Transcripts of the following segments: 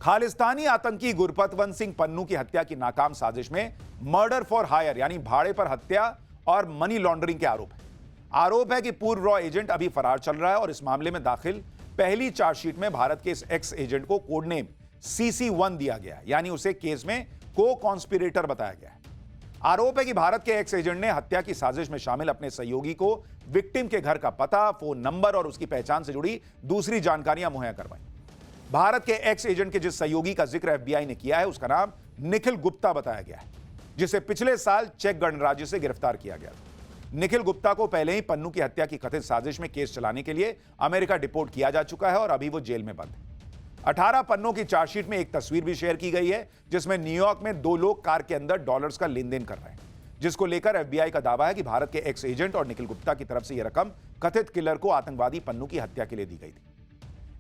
खालिस्तानी आतंकी गुरपतवंत सिंह पन्नू की हत्या की नाकाम साजिश में मर्डर फॉर हायर यानी भाड़े पर हत्या और मनी लॉन्ड्रिंग के आरोप है कि पूर्व रॉ एजेंट अभी फरार चल रहा है और इस मामले में दाखिल पहली चार्जशीट में भारत के इस एक्स एजेंट को कोड नेम CC1 दिया गया, यानी उसे केस में को कॉन्स्पिरेटर बताया गया है। आरोप है कि भारत के एक्स एजेंट ने हत्या की साजिश में शामिल अपने सहयोगी को विक्टिम के घर का पता, फोन नंबर और उसकी पहचान से जुड़ी दूसरी जानकारियां मुहैया करवाई। भारत के एक्स एजेंट के जिस सहयोगी का जिक्र FBI ने किया है उसका नाम निखिल गुप्ता बताया गया है, जिसे पिछले साल चेक गणराज्य से गिरफ्तार किया गया था। निखिल गुप्ता को पहले ही पन्नू की हत्या की कथित साजिश में केस चलाने के लिए अमेरिका डिपोर्ट किया जा चुका है और अभी वो जेल में बंद है। 18 पन्नों की चार्जशीट में एक तस्वीर भी शेयर की गई है जिसमें न्यूयॉर्क में दो लोग कार के अंदर डॉलर्स का लेन देन कर रहे हैं, जिसको लेकर FBI का दावा है कि भारत के एक्स एजेंट और निखिल गुप्ता की तरफ से यह रकम कथित किलर को आतंकवादी पन्नू की हत्या के लिए दी गई थी।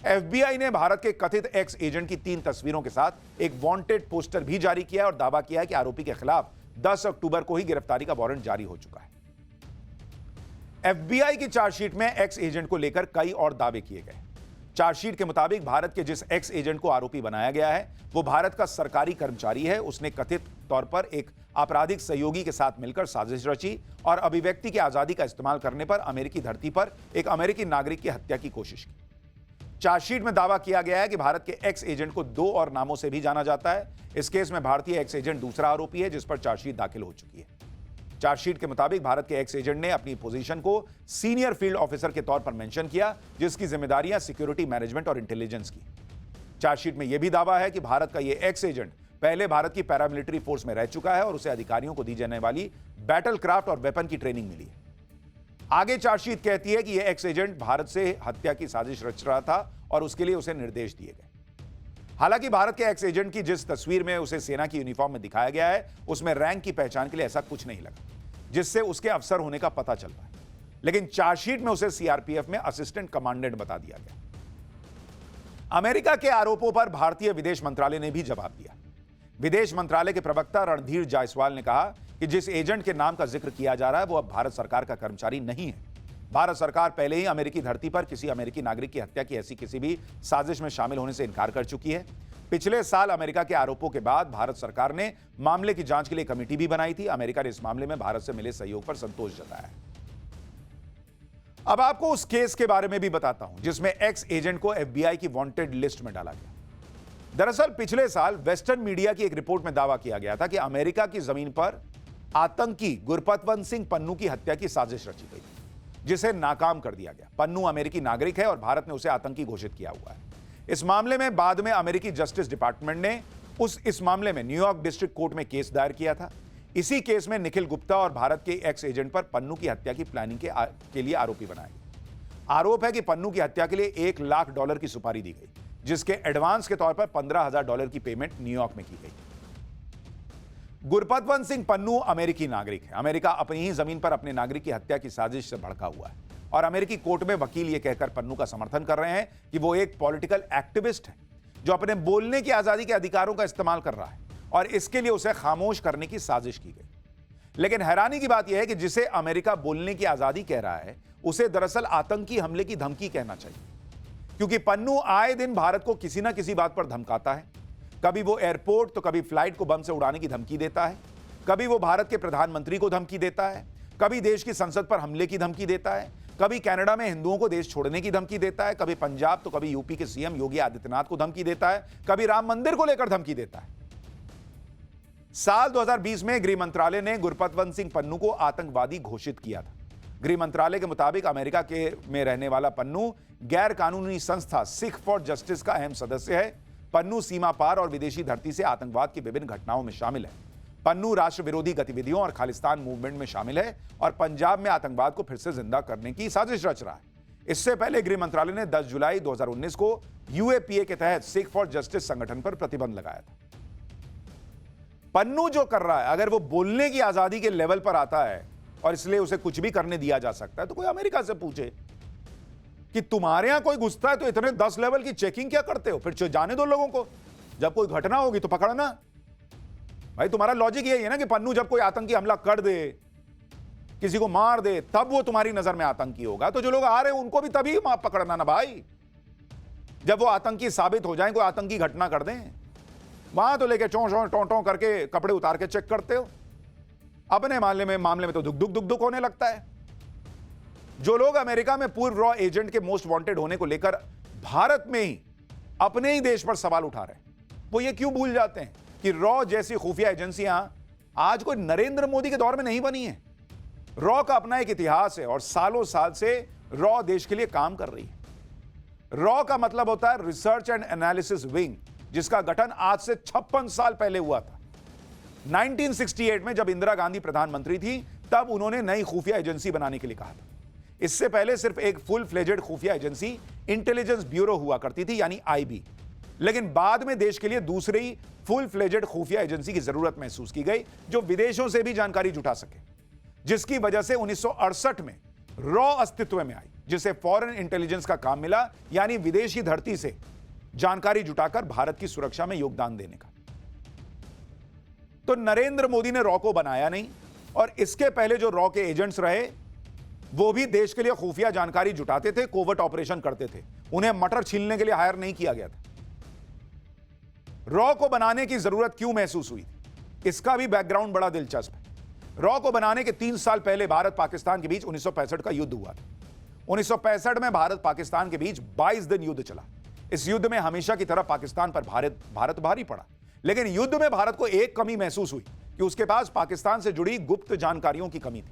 FBI ने भारत के कथित एक्स एजेंट की 3 तस्वीरों के साथ एक वांटेड पोस्टर भी जारी किया और दावा किया है कि आरोपी के खिलाफ 10 अक्टूबर को ही गिरफ्तारी का वारंट जारी हो चुका है। FBI की चार्जशीट में एक्स एजेंट को लेकर कई और दावे किए गए। चार्जशीट के मुताबिक भारत के जिस एक्स एजेंट को आरोपी बनाया गया है वो भारत का सरकारी कर्मचारी है। उसने कथित तौर पर एक आपराधिक सहयोगी के साथ मिलकर साजिश रची और अभिव्यक्ति की आजादी का इस्तेमाल करने पर अमेरिकी धरती पर एक अमेरिकी नागरिक की हत्या की कोशिश की। चार्जशीट में दावा किया गया है कि भारत के एक्स एजेंट को 2 और नामों से भी जाना जाता है। इस केस में भारतीय एक्स एजेंट दूसरा आरोपी है जिस पर चार्जशीट दाखिल हो चुकी है। चार्जशीट के मुताबिक भारत के एक्स एजेंट ने अपनी पोजीशन को सीनियर फील्ड ऑफिसर के तौर पर मेंशन किया, जिसकी जिम्मेदारियां सिक्योरिटी मैनेजमेंट और इंटेलिजेंस की। चार्जशीट में यह भी दावा है कि भारत का यह एक्स एजेंट पहले भारत की पैरामिलिट्री फोर्स में रह चुका है और उसे अधिकारियों को दी जाने वाली बैटल क्राफ्ट और वेपन की ट्रेनिंग मिली है। आगे चार्जशीट कहती है कि यह एक्स एजेंट भारत से हत्या की साजिश रच रहा था और उसके लिए उसे निर्देश दिए गए। हालांकि भारत के एक्स एजेंट की जिस तस्वीर में उसे सेना की यूनिफॉर्म में दिखाया गया है उसमें रैंक की पहचान के लिए ऐसा कुछ नहीं लगा जिससे उसके अफसर होने का पता चल पाए, लेकिन चार्जशीट में उसे CRPF में असिस्टेंट कमांडेंट बता दिया गया। अमेरिका के आरोपों पर भारतीय विदेश मंत्रालय ने भी जवाब दिया। विदेश मंत्रालय के प्रवक्ता रणधीर जायसवाल ने कहा कि जिस एजेंट के नाम का जिक्र किया जा रहा है वो अब भारत सरकार का कर्मचारी नहीं है। भारत सरकार पहले ही अमेरिकी धरती पर किसी अमेरिकी नागरिक की हत्या की ऐसी किसी भी साजिश में शामिल होने से इनकार कर चुकी है। पिछले साल अमेरिका के आरोपों के बाद भारत सरकार ने मामले की जांच के लिए कमेटी भी बनाई थी। अमेरिका ने इस मामले में भारत से मिले सहयोग पर संतोष जताया है। अब आपको उस केस के बारे में भी बताता हूं जिसमें एक्स एजेंट को FBI की वांटेड लिस्ट में डाला गया। दरअसल पिछले साल वेस्टर्न मीडिया की एक रिपोर्ट में दावा किया गया था कि अमेरिका की जमीन पर आतंकी गुरपतवंत सिंह पन्नू की हत्या की साजिश रची गई, जिसे नाकाम कर दिया गया। पन्नू अमेरिकी नागरिक है और भारत ने उसे आतंकी घोषित किया हुआ है। इस मामले में बाद में अमेरिकी जस्टिस डिपार्टमेंट ने इस मामले में न्यूयॉर्क डिस्ट्रिक्ट कोर्ट में केस दायर किया था। इसी केस में निखिल गुप्ता और भारत के एक्स एजेंट पर पन्नू की हत्या की प्लानिंग के लिए आरोपी बनाया गया। आरोप है कि पन्नू की हत्या के लिए $1 लाख की सुपारी दी गई, जिसके एडवांस के तौर पर $15,000 की पेमेंट न्यूयॉर्क में की गई। गुरपतवंत सिंह पन्नू अमेरिकी नागरिक है। अमेरिका अपनी ही जमीन पर अपने नागरिक की हत्या की साजिश से भड़का हुआ है और अमेरिकी कोर्ट में वकील यह कहकर पन्नू का समर्थन कर रहे हैं कि वो एक पॉलिटिकल एक्टिविस्ट है जो अपने बोलने की आजादी के अधिकारों का इस्तेमाल कर रहा है और इसके लिए उसे खामोश करने की साजिश की गई। लेकिन हैरानी की बात यह है कि जिसे अमेरिका बोलने की आजादी कह रहा है उसे दरअसल आतंकी हमले की धमकी कहना चाहिए, क्योंकि पन्नू आए दिन भारत को किसी ना किसी बात पर धमकाता है। कभी वो एयरपोर्ट तो कभी फ्लाइट को बम से उड़ाने की धमकी देता है, कभी वो भारत के प्रधानमंत्री को धमकी देता है, कभी देश की संसद पर हमले की धमकी देता है, कभी कनाडा में हिंदुओं को देश छोड़ने की धमकी देता है, कभी पंजाब तो कभी यूपी के CM योगी आदित्यनाथ को धमकी देता है, कभी राम मंदिर को लेकर धमकी देता है। साल 2020 में गृह मंत्रालय ने गुरपतवंत सिंह पन्नू को आतंकवादी घोषित किया था। गृह मंत्रालय के मुताबिक अमेरिका में रहने वाला पन्नू गैर कानूनी संस्था सिख फॉर जस्टिस का अहम सदस्य है। पन्नू सीमा पार और विदेशी धरती से आतंकवाद की विभिन्न घटनाओं में शामिल है। पन्नू राष्ट्र विरोधी गतिविधियों और खालिस्तान मूवमेंट में शामिल है और पंजाब में आतंकवाद को फिर से जिंदा करने की साजिश रच रहा है। इससे पहले गृह मंत्रालय ने 10 जुलाई 2019 को UAPA के तहत सिख फॉर जस्टिस संगठन पर प्रतिबंध लगाया था। पन्नू जो कर रहा है, अगर वो बोलने की आजादी के लेवल पर आता है और इसलिए उसे कुछ भी करने दिया जा सकता है, तो कोई अमेरिका से पूछे कि तुम्हारे यहां कोई घुसता है तो इतने 10 लेवल की चेकिंग क्या करते हो? फिर जाने दो लोगों को, जब कोई घटना होगी तो पकड़ना। भाई तुम्हारा लॉजिक यही है ना कि पन्नू जब कोई आतंकी हमला कर दे, किसी को मार दे, तब वो तुम्हारी नजर में आतंकी होगा। तो जो लोग आ रहे हैं उनको भी तभी पकड़ना ना भाई। जब वो आतंकी साबित हो जाए, कोई आतंकी घटना कर दें, वहां तो लेके चों चों टों टों करके कपड़े उतार के चेक करते हो। अपने मामले में तो दुख दुख होने लगता है। जो लोग अमेरिका में पूर्व रॉ एजेंट के मोस्ट वांटेड होने को लेकर भारत में ही अपने ही देश पर सवाल उठा रहे हैं, वो ये क्यों भूल जाते हैं कि रॉ जैसी खुफिया एजेंसियां आज कोई नरेंद्र मोदी के दौर में नहीं बनी है। रॉ का अपना एक इतिहास है और सालों साल से रॉ देश के लिए काम कर रही है। रॉ का मतलब होता है रिसर्च एंड एनालिसिस विंग, जिसका गठन आज से 56 साल पहले हुआ था। 1968 में जब इंदिरा गांधी प्रधानमंत्री थी, तब उन्होंने नई खुफिया एजेंसी बनाने के लिए कहा था। इससे पहले सिर्फ एक फुल फ्लेजेड खुफिया एजेंसी इंटेलिजेंस ब्यूरो हुआ करती थी, यानी आईबी। लेकिन बाद में देश के लिए दूसरी फुल फ्लेजेड खुफिया एजेंसी की जरूरत महसूस की गई, जो विदेशों से भी जानकारी जुटा सके, जिसकी वजह से 1968 में रॉ अस्तित्व में आई, जिसे फॉरेन इंटेलिजेंस का काम मिला, यानी विदेशी धरती से जानकारी जुटाकर भारत की सुरक्षा में योगदान देने का। तो नरेंद्र मोदी ने रॉ को बनाया नहीं, और इसके पहले जो रॉ के एजेंट्स रहे वो भी देश के लिए खुफिया जानकारी जुटाते थे, कोवर्ट ऑपरेशन करते थे। उन्हें मटर छीलने के लिए हायर नहीं किया गया था। रॉ को बनाने की जरूरत क्यों महसूस हुई, इसका भी बैकग्राउंड बड़ा दिलचस्प है। रॉ को बनाने के 3 साल पहले भारत पाकिस्तान के बीच 1965 का युद्ध हुआ था। 1965 में भारत पाकिस्तान के बीच 22 दिन युद्ध चला। इस युद्ध में हमेशा की तरह पाकिस्तान पर भारत भारी पड़ा, लेकिन युद्ध में भारत को एक कमी महसूस हुई कि उसके पास पाकिस्तान से जुड़ी गुप्त जानकारियों की कमी थी।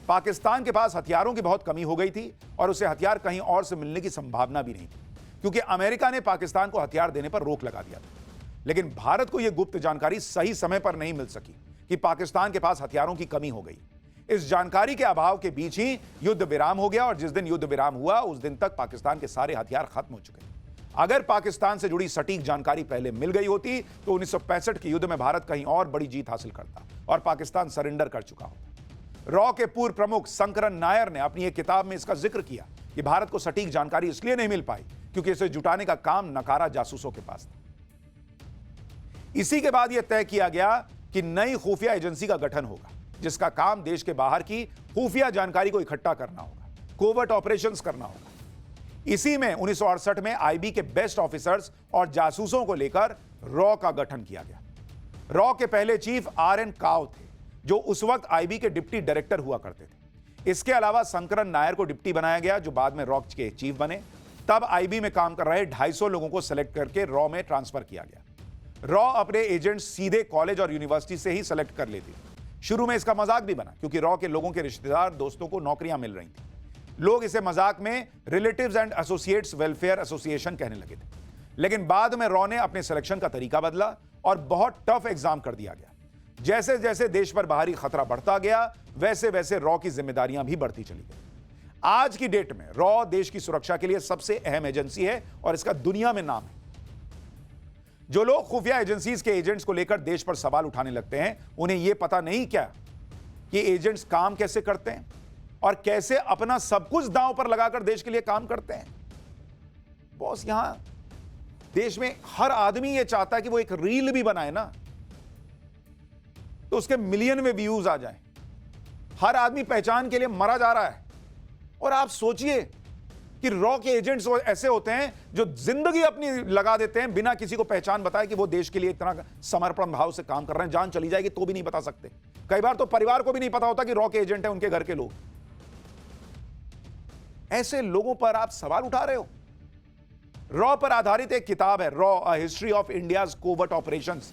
पाकिस्तान के पास हथियारों की बहुत कमी हो गई थी और उसे हथियार कहीं और से मिलने की संभावना भी नहीं थी, क्योंकि अमेरिका ने पाकिस्तान को हथियार देने पर रोक लगा दिया था। लेकिन भारत को यह गुप्त जानकारी सही समय पर नहीं मिल सकी कि पाकिस्तान के पास हथियारों की कमी हो गई। इस जानकारी के अभाव के बीच ही युद्ध विराम हो गया, और जिस दिन युद्ध विराम हुआ उस दिन तक पाकिस्तान के सारे हथियार खत्म हो चुके थे। अगर पाकिस्तान से जुड़ी सटीक जानकारी पहले मिल गई होती तो 1965 के युद्ध में भारत कहीं और बड़ी जीत हासिल करता और पाकिस्तान सरेंडर कर चुका होता। रॉ के पूर्व प्रमुख शंकरन नायर ने अपनी एक किताब में इसका जिक्र किया कि भारत को सटीक जानकारी इसलिए नहीं मिल पाई क्योंकि इसे जुटाने का काम नकारा जासूसों के पास था। इसी के बाद यह तय किया गया कि नई खुफिया एजेंसी का गठन होगा, जिसका काम देश के बाहर की खुफिया जानकारी को इकट्ठा करना होगा, कोवर्ट ऑपरेशंस करना होगा। इसी में 1968 में आईबी के बेस्ट ऑफिसर्स और जासूसों को लेकर रॉ का गठन किया गया। रॉ के पहले चीफ आर.एन. काव थे, जो उस वक्त आईबी के डिप्टी डायरेक्टर हुआ करते थे। इसके अलावा शंकरन नायर को डिप्टी बनाया गया, जो बाद में रॉ के चीफ बने। तब आईबी में काम कर रहे 250 लोगों को सेलेक्ट करके रॉ में ट्रांसफर किया गया। रॉ अपने एजेंट्स सीधे कॉलेज और यूनिवर्सिटी से ही सेलेक्ट कर लेती। शुरू में इसका मजाक भी बना, क्योंकि रॉ के लोगों के रिश्तेदार दोस्तों को नौकरियां मिल रही थी। लोग इसे मजाक में relatives and associates welfare association कहने लगे थे। लेकिन बाद में रॉ ने अपने सिलेक्शन का तरीका बदला और बहुत टफ एग्जाम कर दिया गया। जैसे जैसे देश पर बाहरी खतरा बढ़ता गया, वैसे वैसे रॉ की जिम्मेदारियां भी बढ़ती चली गई। आज की डेट में रॉ देश की सुरक्षा के लिए सबसे अहम एजेंसी है और इसका दुनिया में नाम है। जो लोग खुफिया एजेंसीज के एजेंट्स को लेकर देश पर सवाल उठाने लगते हैं, उन्हें यह पता नहीं क्या कि एजेंट्स काम कैसे करते हैं और कैसे अपना सब कुछ दांव पर लगाकर देश के लिए काम करते हैं। बॉस, यहां देश में हर आदमी यह चाहता है कि वो एक रील भी बनाए ना, तो उसके मिलियन में व्यूज आ जाएं। हर आदमी पहचान के लिए मरा जा रहा है। और आप सोचिए कि रॉ के एजेंट्स ऐसे होते हैं जो जिंदगी अपनी लगा देते हैं बिना किसी को पहचान बताए कि वो देश के लिए इतना समर्पण भाव से काम कर रहे हैं। जान चली जाएगी तो भी नहीं बता सकते। कई बार तो परिवार को भी नहीं पता होता कि रॉ के एजेंट है उनके घर के लोग। ऐसे लोगों पर आप सवाल उठा रहे हो। रॉ पर आधारित एक किताब है, raw a history of India's covert operations.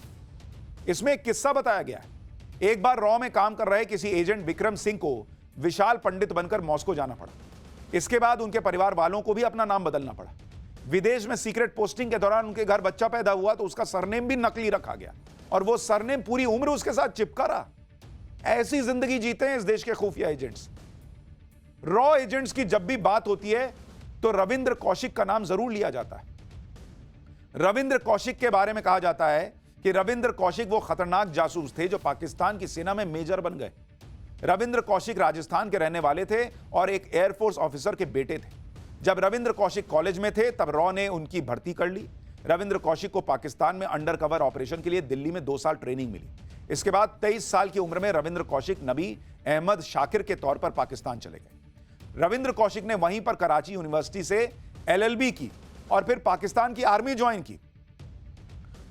इसमें एक किस्सा बताया गया है। एक बार रॉ में काम कर रहे किसी एजेंट विक्रम सिंह को विशाल पंडित बनकर मॉस्को जाना पड़ा। इसके बाद उनके परिवार वालों को भी अपना नाम बदलना पड़ा। विदेश में सीक्रेट पोस्टिंग के दौरान उनके घर बच्चा पैदा हुआ तो उसका सरनेम भी नकली रखा गया और वो सरनेम पूरी उम्र उसके साथ चिपका रहा। ऐसी जिंदगी जीते हैं इस देश के खुफिया एजेंट्स। रॉ एजेंट्स की जब भी बात होती है तो रविंद्र कौशिक का नाम जरूर लिया जाता है। रविंद्र कौशिक के बारे में कहा जाता है कि रविंद्र कौशिक वो खतरनाक जासूस थे जो पाकिस्तान की सेना में मेजर बन गए। रविंद्र कौशिक राजस्थान के रहने वाले थे और एक एयरफोर्स ऑफिसर के बेटे थे। जब रविंद्र कौशिक कॉलेज में थे तब रॉ ने उनकी भर्ती कर ली। रविंद्र कौशिक को पाकिस्तान में अंडर कवर ऑपरेशन के लिए दिल्ली में 2 साल ट्रेनिंग मिली। इसके बाद 23 साल की उम्र में रविंद्र कौशिक नबी अहमद शाकिर के तौर पर पाकिस्तान चले गए। रविंद्र कौशिक ने वहीं पर कराची यूनिवर्सिटी से LLB की और फिर पाकिस्तान की आर्मी ज्वाइन की।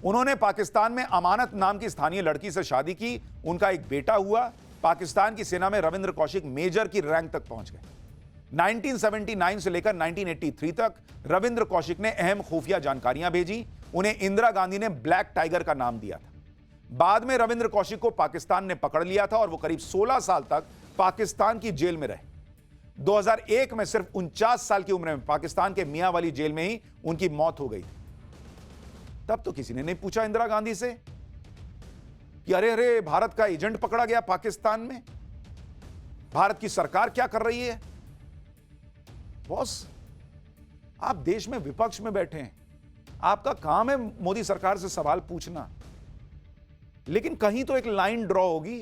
उन्होंने पाकिस्तान में अमानत नाम की स्थानीय लड़की से शादी की, उनका एक बेटा हुआ। पाकिस्तान की सेना में रविंद्र कौशिक मेजर की रैंक तक पहुंच गए। 1979 से लेकर 1983 तक रविंद्र कौशिक ने अहम खुफिया जानकारियां भेजी। उन्हें इंदिरा गांधी ने ब्लैक टाइगर का नाम दिया था। बाद में रविंद्र कौशिक को पाकिस्तान ने पकड़ लिया था और वो करीब 16 साल तक पाकिस्तान की जेल में रहे। 2001 में सिर्फ 49 साल की उम्र में पाकिस्तान के मियांवाली जेल में ही उनकी मौत हो गई। तब तो किसी ने नहीं पूछा इंदिरा गांधी से कि अरे अरे भारत का एजेंट पकड़ा गया पाकिस्तान में, भारत की सरकार क्या कर रही है। बॉस, आप देश में विपक्ष में बैठे हैं, आपका काम है मोदी सरकार से सवाल पूछना, लेकिन कहीं तो एक लाइन ड्रॉ होगी,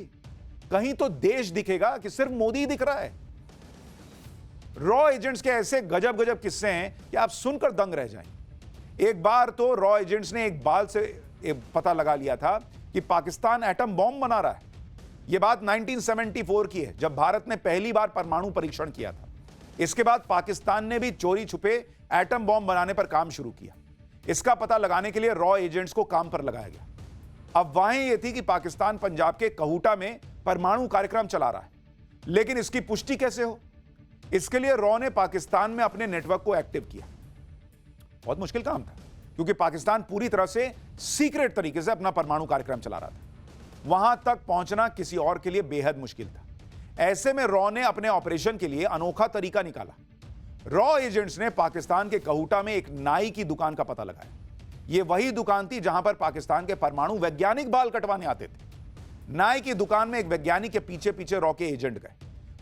कहीं तो देश दिखेगा कि सिर्फ मोदी ही दिख रहा है। रॉ एजेंट्स के ऐसे गजब गजब किस्से हैं कि आप सुनकर दंग रह जाएं। एक बार तो रॉ एजेंट्स ने एक बाल से पता लगा लिया था कि पाकिस्तान एटम बॉम्ब बना रहा है। यह बात 1974 की है, जब भारत ने पहली बार परमाणु परीक्षण किया था। इसके बाद पाकिस्तान ने भी चोरी छुपे एटम बॉम्ब बनाने पर काम शुरू किया। इसका पता लगाने के लिए रॉ एजेंट्स को काम पर लगाया गया। अब वाहें यह थी कि पाकिस्तान पंजाब के कहूटा में परमाणु कार्यक्रम चला रहा है, लेकिन इसकी पुष्टि कैसे हो? इसके लिए रॉ ने पाकिस्तान में अपने नेटवर्क को एक्टिव किया। बहुत मुश्किल काम था, क्योंकि पाकिस्तान पूरी तरह से सीक्रेट तरीके से अपना परमाणु कार्यक्रम चला रहा था। वहां तक पहुंचना किसी और के लिए बेहद मुश्किल था। ऐसे में रॉ ने अपने ऑपरेशन के लिए अनोखा तरीका निकाला। रॉ एजेंट्स ने पाकिस्तान के कहूटा में एक नाई की दुकान का पता लगाया। यह वही दुकान थी जहां पर पाकिस्तान के परमाणु वैज्ञानिक बाल कटवाने आते थे। नाई की दुकान में एक वैज्ञानिक के पीछे पीछे रॉ के एजेंट गए।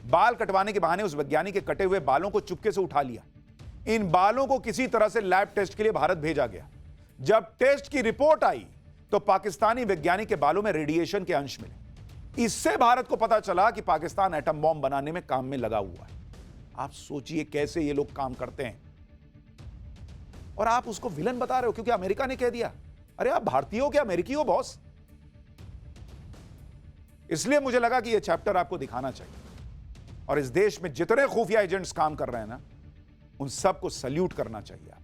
बाल कटवाने के बहाने उस वैज्ञानिक के कटे हुए बालों को चुपके से उठा लिया। इन बालों को किसी तरह से लैब टेस्ट के लिए भारत भेजा गया। जब टेस्ट की रिपोर्ट आई तो पाकिस्तानी वैज्ञानिक के बालों में रेडिएशन के अंश मिले। इससे भारत को पता चला कि पाकिस्तान एटम बॉम्ब बनाने में काम में लगा हुआ है। आप सोचिए कैसे ये लोग काम करते हैं, और आप उसको विलन बता रहे हो क्योंकि अमेरिका ने कह दिया। अरे आप भारतीय हो क्या अमेरिकी हो बॉस? इसलिए मुझे लगा कि यह चैप्टर आपको दिखाना चाहिए, और इस देश में जितने खुफिया एजेंट्स काम कर रहे हैं ना, उन सबको सल्यूट करना चाहिए।